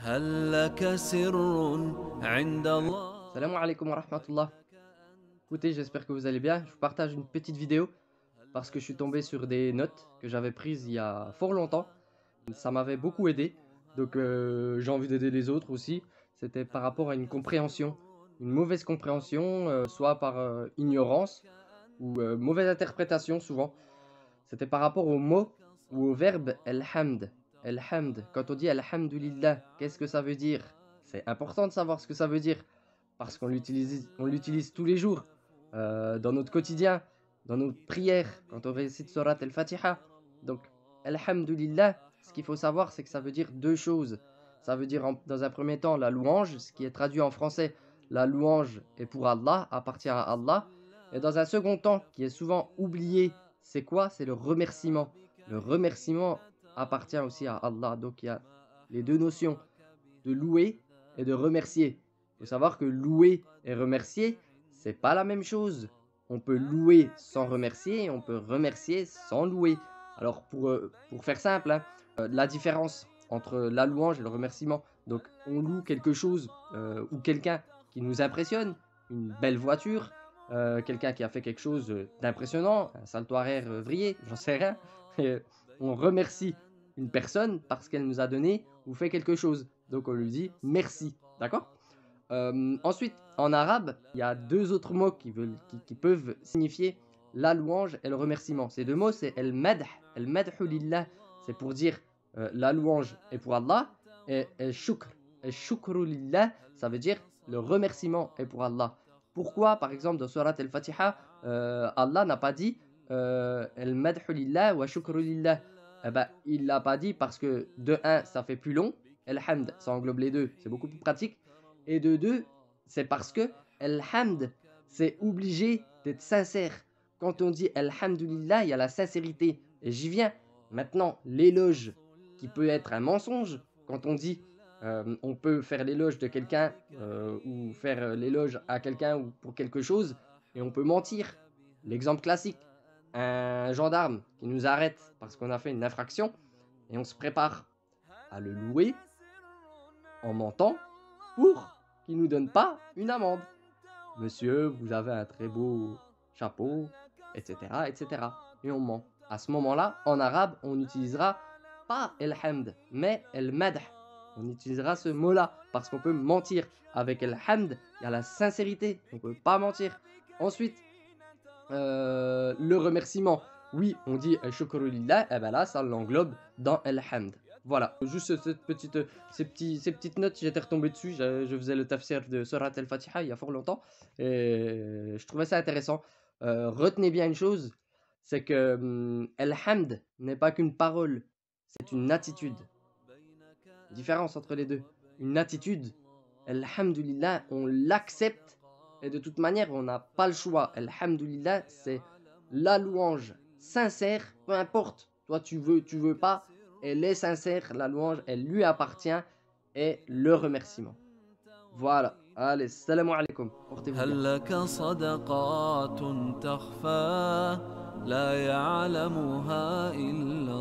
هل لك سر عند الله. Salam alaikum wa rahmatullah. Écoutez, j'espère que vous allez bien. Je vous partage une petite vidéo parce que je suis tombé sur des notes que j'avais prises il y a fort longtemps. Ça m'avait beaucoup aidé. Donc j'ai envie d'aider les autres aussi. C'était par rapport à une compréhension, une mauvaise compréhension, soit par ignorance ou mauvaise interprétation souvent. C'était par rapport au mot ou au verbe alhamd. Alhamd. Quand on dit alhamdulillah, qu'est-ce que ça veut dire? C'est important de savoir ce que ça veut dire parce on l'utilise tous les jours dans notre quotidien, dans nos prières, quand on récite Surat al-Fatiha. Donc, alhamdulillah, ce qu'il faut savoir, c'est que ça veut dire deux choses. Ça veut dire dans un premier temps la louange, ce qui est traduit en français, la louange est pour Allah, appartient à Allah. Et dans un second temps, qui est souvent oublié, c'est quoi? C'est le remerciement. Le remerciement appartient aussi à Allah. Donc il y a les deux notions de louer et de remercier. Il faut savoir que louer et remercier, c'est pas la même chose. On peut louer sans remercier et on peut remercier sans louer. Alors pour faire simple, hein, la différence entre la louange et le remerciement. Donc on loue quelque chose ou quelqu'un qui nous impressionne, une belle voiture, quelqu'un qui a fait quelque chose d'impressionnant, un salto vrillé, j'en sais rien. Et on remercie une personne parce qu'elle nous a donné ou fait quelque chose. Donc on lui dit merci, d'accord? Ensuite, en arabe, il y a deux autres mots qui peuvent signifier la louange et le remerciement. Ces deux mots, c'est el-madh lillah, c'est pour dire la louange est pour Allah, et el-shukr lillah, ça veut dire le remerciement est pour Allah. Pourquoi, par exemple, dans Surat al-Fatiha, Allah n'a pas dit el-madh lillah wa shukr lillah? Eh ben, il l'a pas dit parce que de un, ça fait plus long, el-hamd, ça englobe les deux, c'est beaucoup plus pratique. Et de deux, c'est parce que Alhamd, c'est obligé d'être sincère. Quand on dit Alhamdulillah, il y a la sincérité. Et j'y viens. Maintenant, l'éloge qui peut être un mensonge, quand on dit on peut faire l'éloge de quelqu'un ou faire l'éloge à quelqu'un ou pour quelque chose, et on peut mentir. L'exemple classique, un gendarme qui nous arrête parce qu'on a fait une infraction, et on se prépare à le louer en mentant pour qu'il ne nous donne pas une amende. Monsieur, vous avez un très beau chapeau, etc., etc. Et on ment. À ce moment-là, en arabe, on n'utilisera pas el-hamd, mais el-madh. On utilisera ce mot-là parce qu'on peut mentir. Avec el-hamd, il y a la sincérité. On ne peut pas mentir. Ensuite, le remerciement. Oui, on dit shukru lillah, et ben là, ça l'englobe dans el-hamd. Voilà, juste ces petites notes, j'étais retombé dessus, je faisais le tafsir de Surat al-Fatiha il y a fort longtemps, et je trouvais ça intéressant. Retenez bien une chose, c'est que Alhamd n'est pas qu'une parole, c'est une attitude. Différence entre les deux. Une attitude, Alhamdulillah, on l'accepte, et de toute manière, on n'a pas le choix. Alhamdulillah, c'est la louange sincère, peu importe, toi tu veux pas, elle est sincère, la louange, elle lui appartient, et le remerciement. Voilà, allez, salam alaikum, portez-vous bien. هل لك صدقات تخفى لا يعلمها إلا